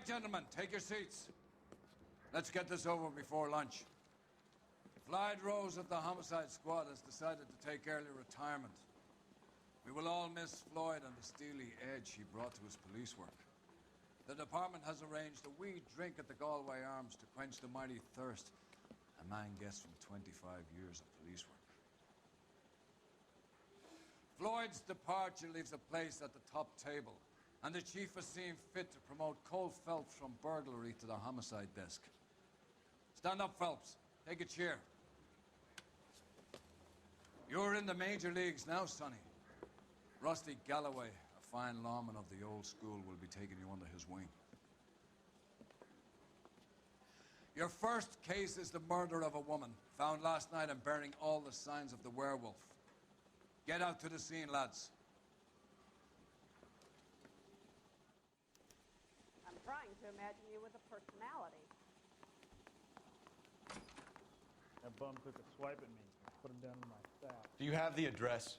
right, gentlemen, take your seats. Let's get this over before lunch. Floyd Rose of the Homicide Squad has decided to take early retirement. We will all miss Floyd and the steely edge he brought to his police work. The department has arranged a wee drink at the Galway Arms to quench the mighty thirst a man gets from 25 years of police work. Floyd's departure leaves a place at the top table, and the chief has seen fit to promote Cole Phelps from burglary to the homicide desk. Stand up, Phelps. Take a chair. You're in the major leagues now, Sonny. Rusty Galloway, a fine lawman of the old school, will be taking you under his wing. Your first case is the murder of a woman, found last night and bearing all the signs of the werewolf. Get out to the scene, lads. I'm trying to imagine you with a personality. That bum took a swipe at me. Put him down in my staff. Do you have the address?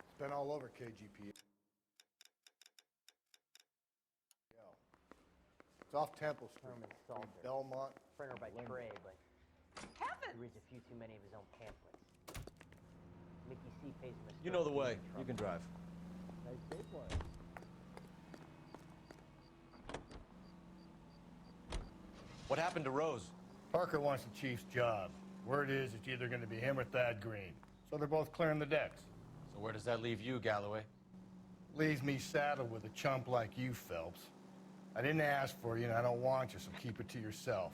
It's been all over KGP. It's off Temple Street. Belmont. Printer by Trey, but Heavens! he reads a few too many of his own pamphlets. Mickey C pays him a You know the way. You can drive. Nice day for it. What happened to Rose? Parker wants the chief's job. Word is it's either going to be him or Thad Green. So they're both clearing the decks. So where does that leave you, Galloway? Leaves me saddled with a chump like you, Phelps. I didn't ask for you and I don't want you, so keep it to yourself.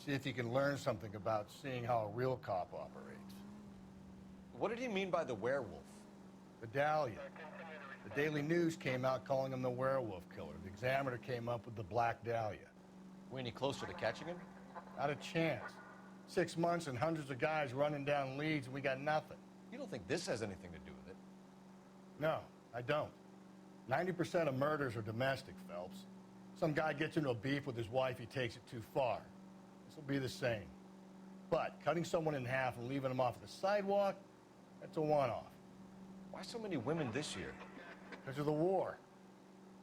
See if you can learn something about seeing how a real cop operates. What did he mean by the werewolf? The Dahlia. The Daily News came out calling him the werewolf killer. The Examiner came up with the Black Dahlia. We any closer to catching him? Not a chance. 6 months and hundreds of guys running down leads and we got nothing. You don't think this has anything to do with it? No, I don't. 90% of murders are domestic, Phelps. Some guy gets into a beef with his wife, he takes it too far. This will be the same. But cutting someone in half and leaving them off the sidewalk, that's a one-off. Why so many women this year? Because of the war.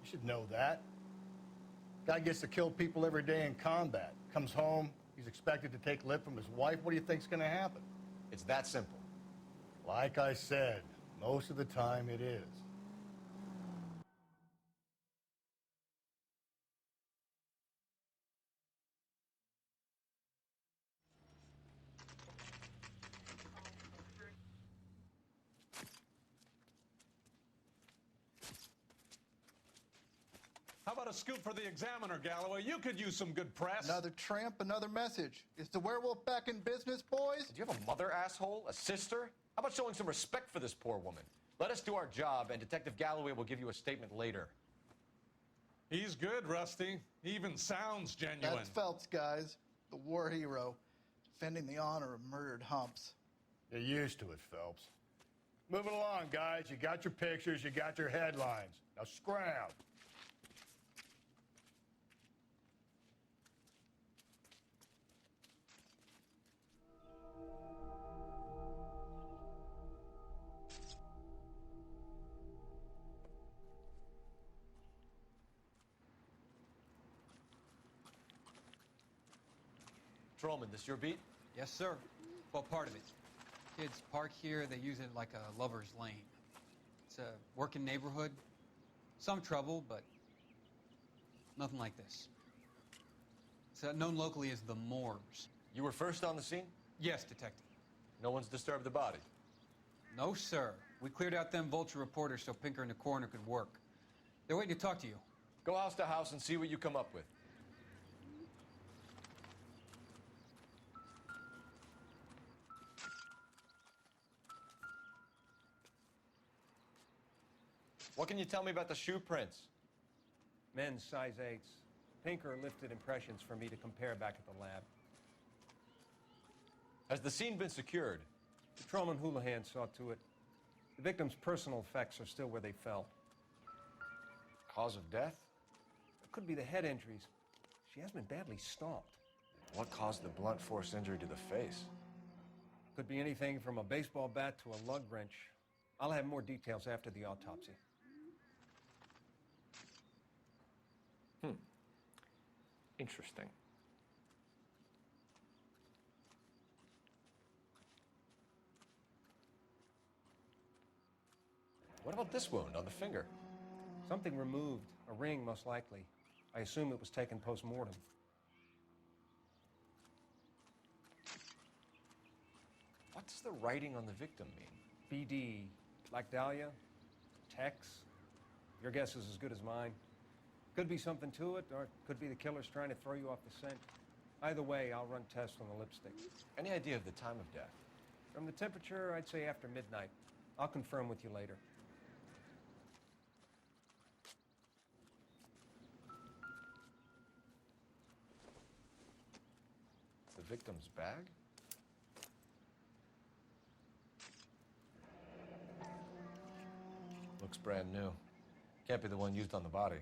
You should know that. Guy gets to kill people every day in combat. Comes home, he's expected to take lip from his wife. What do you think's going to happen? It's that simple. Like I said, most of the time it is. How about a scoop for the Examiner, Galloway? You could use some good press. Another tramp, another message. Is the werewolf back in business, boys? Do you have a mother, asshole? A sister? How about showing some respect for this poor woman? Let us do our job, and Detective Galloway will give you a statement later. He's good, Rusty. He even sounds genuine. That's Phelps, guys. The war hero. Defending the honor of murdered humps. You're used to it, Phelps. Moving along, guys. You got your pictures, you got your headlines. Now scram. Trollman, this your beat? Yes, sir. Well, part of it. Kids park here, they use it like a lover's lane. It's a working neighborhood. Some trouble, but nothing like this. It's known locally as the Moors. You were first on the scene? Yes, detective. No one's disturbed the body? No, sir. We cleared out them vulture reporters so Pinker and the coroner could work. They're waiting to talk to you. Go house to house and see what you come up with. What can you tell me about the shoe prints? Men's size 8s. Pinker lifted impressions for me to compare back at the lab. Has the scene been secured? Patrolman Houlihan saw to it. The victim's personal effects are still where they fell. Cause of death? It could be the head injuries. She has been badly stomped. What caused the blunt force injury to the face? Could be anything from a baseball bat to a lug wrench. I'll have more details after the autopsy. Interesting. What about this wound on the finger? Something removed. A ring, most likely. I assume it was taken post-mortem. What does the writing on the victim mean? BD, Black Dahlia, Tex. Your guess is as good as mine. Could be something to it, or it could be the killer's trying to throw you off the scent. Either way, I'll run tests on the lipstick. Any idea of the time of death? From the temperature, I'd say after midnight. I'll confirm with you later. The victim's bag? Looks brand new. Can't be the one used on the body.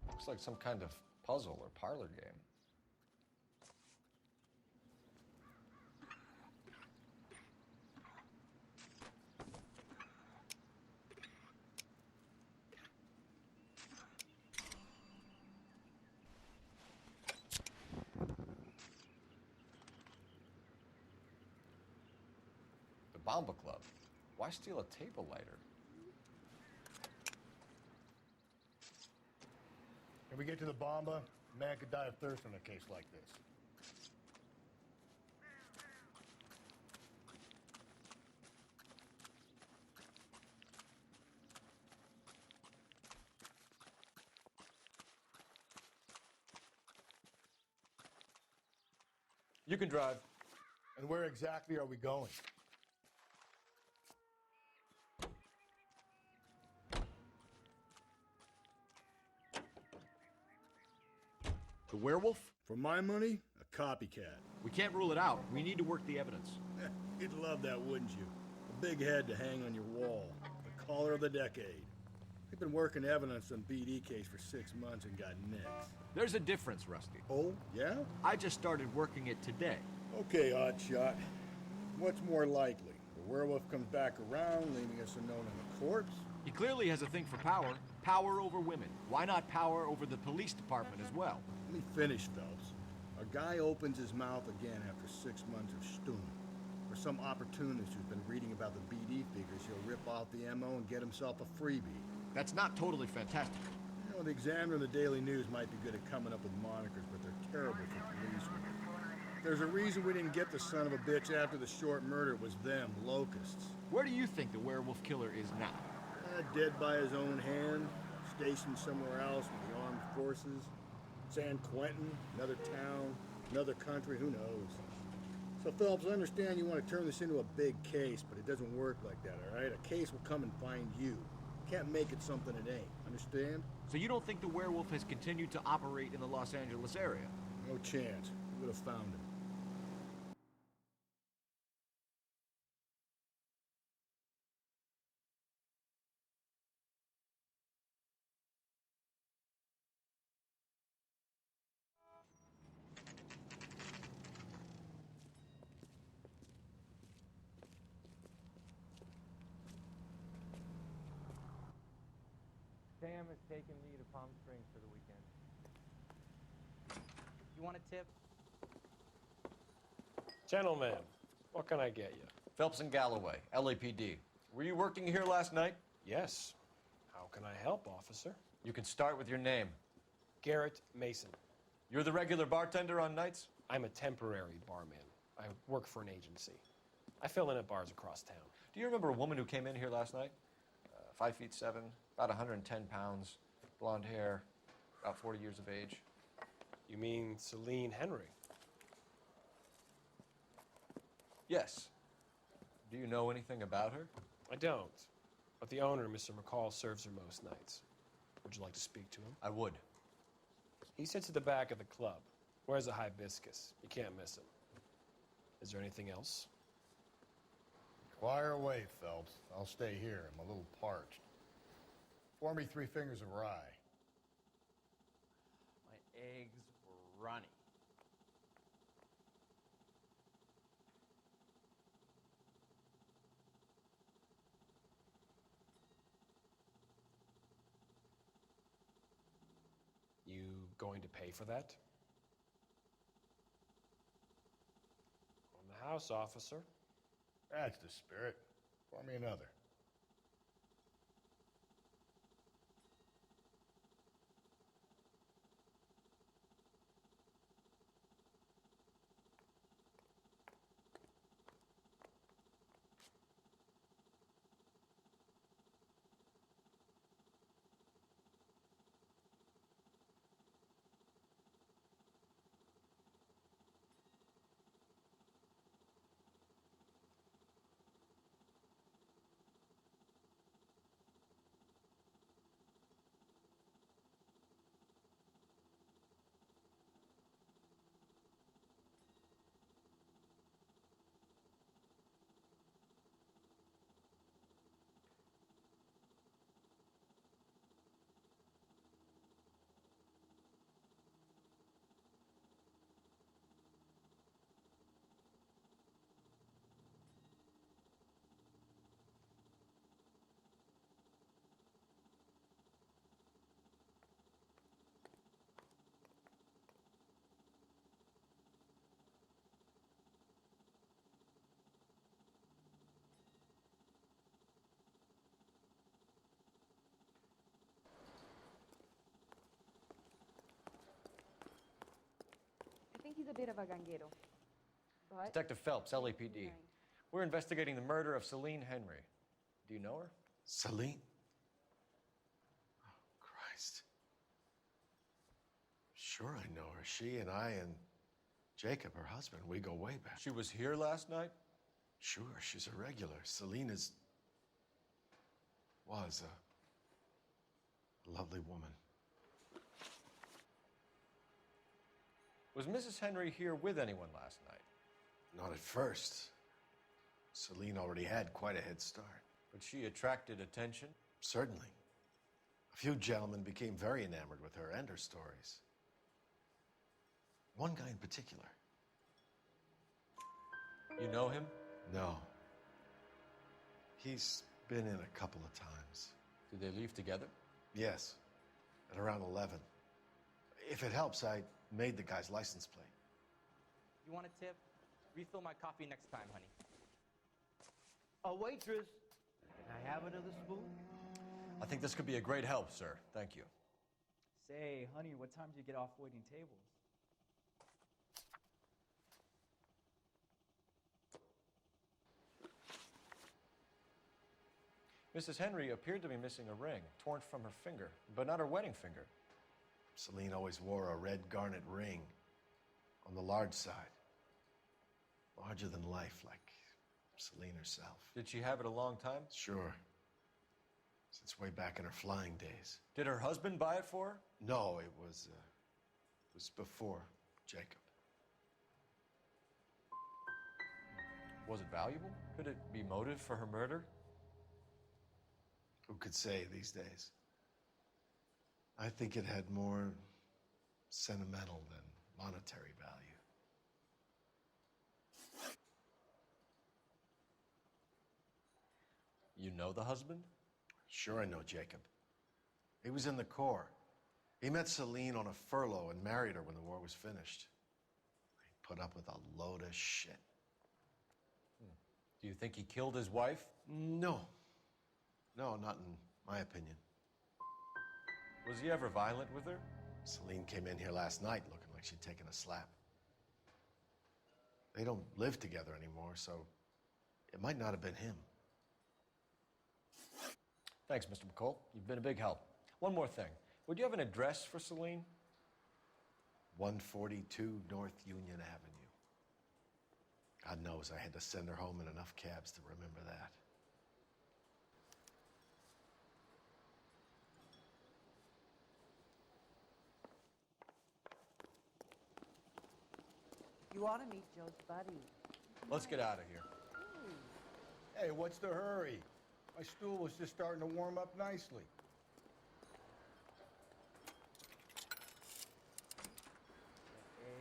Looks like some kind of puzzle or parlor game. Bomba Club. Why steal a table lighter? If we get to the Bomba, a man could die of thirst in a case like this. You can drive. And where exactly are we going? The werewolf? For my money, a copycat. We can't rule it out. We need to work the evidence. You'd love that, wouldn't you? A big head to hang on your wall. The caller of the decade. We've been working evidence on BD case for 6 months and got nicks. There's a difference, Rusty. Oh, yeah? I just started working it today. Okay, Oddshot. What's more likely? The werewolf comes back around, leaving us unknown in a corpse? He clearly has a thing for power. Power over women. Why not power over the police department as well? Let me finish, Phelps. A guy opens his mouth again after 6 months of stewing. For some opportunist who's been reading about the BD figures, he'll rip off the MO and get himself a freebie. That's not totally fantastic. You know, the Examiner and the Daily News might be good at coming up with monikers, but they're terrible for policemen. There's a reason we didn't get the son of a bitch after the short murder. It was them, locusts. Where do you think the werewolf killer is now? Dead by his own hand, stationed somewhere else with the armed forces. San Quentin, another town, another country, who knows? So, Phelps, I understand you want to turn this into a big case, but it doesn't work like that, all right? A case will come and find you. Can't make it something it ain't, understand? So you don't think the werewolf has continued to operate in the Los Angeles area? No chance. We would have found him. Sam is taking me to Palm Springs for the weekend. You want a tip? Gentlemen, what can I get you? Phelps and Galloway, LAPD. Were you working here last night? Yes. How can I help, officer? You can start with your name. Garrett Mason. You're the regular bartender on nights? I'm a temporary barman. I work for an agency. I fill in at bars across town. Do you remember a woman who came in here last night? 5'7", about 110 pounds, blonde hair, about 40 years of age. You mean Celine Henry? Yes. Do you know anything about her? I don't. But the owner, Mr. McCall, serves her most nights. Would you like to speak to him? I would. He sits at the back of the club. Wears a hibiscus. You can't miss him. Is there anything else? Fire away, Phelps. I'll stay here. I'm a little parched. Pour me 3 fingers of rye. legs were runny. You going to pay for that? On the house, officer. That's the spirit. Pour me another. I think he's a bit of a ganguero. But Detective Phelps, LAPD. We're investigating the murder of Celine Henry. Do you know her? Celine? Oh, Christ. Sure I know her. She and I and Jacob, her husband, we go way back. She was here last night? Sure, she's a regular. Celine was a lovely woman. Was Mrs. Henry here with anyone last night? Not at first. Celine already had quite a head start. But she attracted attention? Certainly. A few gentlemen became very enamored with her and her stories. One guy in particular. You know him? No. He's been in a couple of times. Did they leave together? Yes, at around 11. If it helps, I made the guy's license plate. You want a tip? Refill my coffee next time, honey. A waitress, can I have another spoon? I think this could be a great help, sir. Thank you. Say, honey, what time do you get off waiting tables? Mrs. Henry appeared to be missing a ring, torn from her finger, but not her wedding finger. Celine always wore a red garnet ring on the large side. Larger than life, like Celine herself. Did she have it a long time? Sure. Since way back in her flying days. Did her husband buy it for her? No, it was before Jacob. Was it valuable? Could it be motive for her murder? Who could say these days? I think it had more sentimental than monetary value. You know the husband? Sure I know Jacob. He was in the Corps. He met Celine on a furlough and married her when the war was finished. He put up with a load of shit. Do you think he killed his wife? No. No, not in my opinion. Was he ever violent with her? Celine came in here last night looking like she'd taken a slap. They don't live together anymore, so it might not have been him. Thanks, Mr. McCall. You've been a big help. One more thing. Would you have an address for Celine? 142 North Union Avenue. God knows I had to send her home in enough cabs to remember that. You ought to meet Joe's buddy. Let's get out of here. Hey, what's the hurry? My stool was just starting to warm up nicely.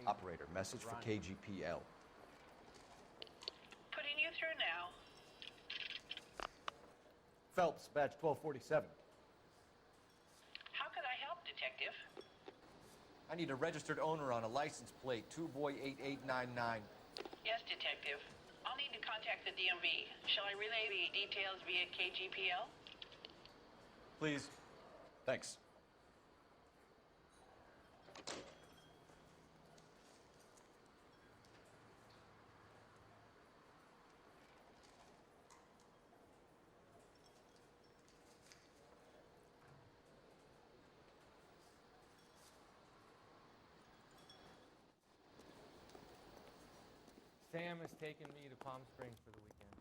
Operator, message for KGPL. Putting you through now. Phelps, badge 1247. How could I help, Detective? I need a registered owner on a license plate, 2boy8899. Yes, Detective. I'll need to contact the DMV. Shall I relay the details via KGPL? Please. Thanks. Sam has taken me to Palm Springs for the weekend.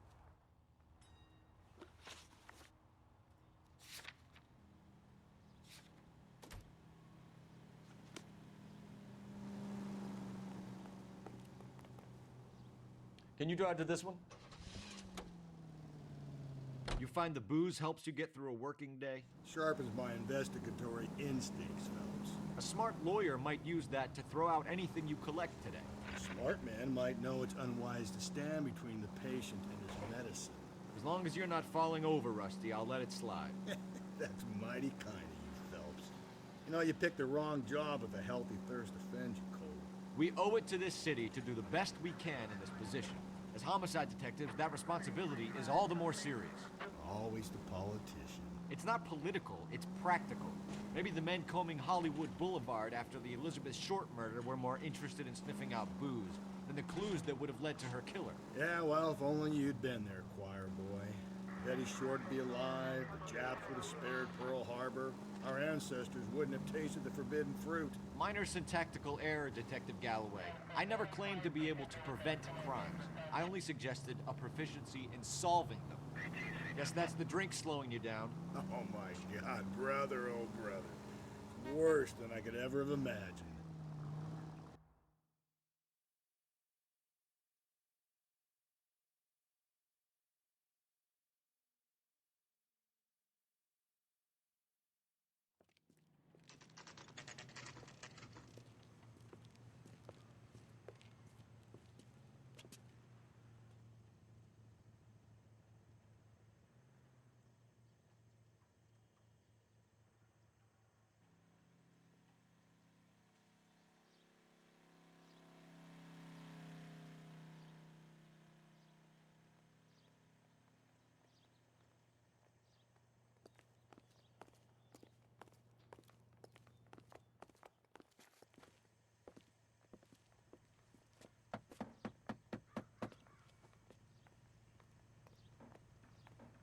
Can you drive to this one? You find the booze helps you get through a working day? Sharpens my investigatory instincts, Phelps. A smart lawyer might use that to throw out anything you collect today. A smart man might know it's unwise to stand between the patient and his medicine. As long as you're not falling over, Rusty, I'll let it slide. That's mighty kind of you, Phelps. You know, you picked the wrong job if a healthy thirst offends you, Cole. We owe it to this city to do the best we can in this position. As homicide detectives, that responsibility is all the more serious. Always the politician. It's not political, it's practical. Maybe the men combing Hollywood Boulevard after the Elizabeth Short murder were more interested in sniffing out booze than the clues that would have led to her killer. Yeah, well, if only you'd been there, choir boy. Betty Short would be alive, the Japs would have spared Pearl Harbor, our ancestors wouldn't have tasted the forbidden fruit. Minor syntactical error, Detective Galloway. I never claimed to be able to prevent crimes. I only suggested a proficiency in solving them. Guess that's the drink slowing you down. Oh my God, brother, oh brother. Worse than I could ever have imagined.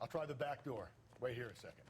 I'll try the back door. Wait here a second.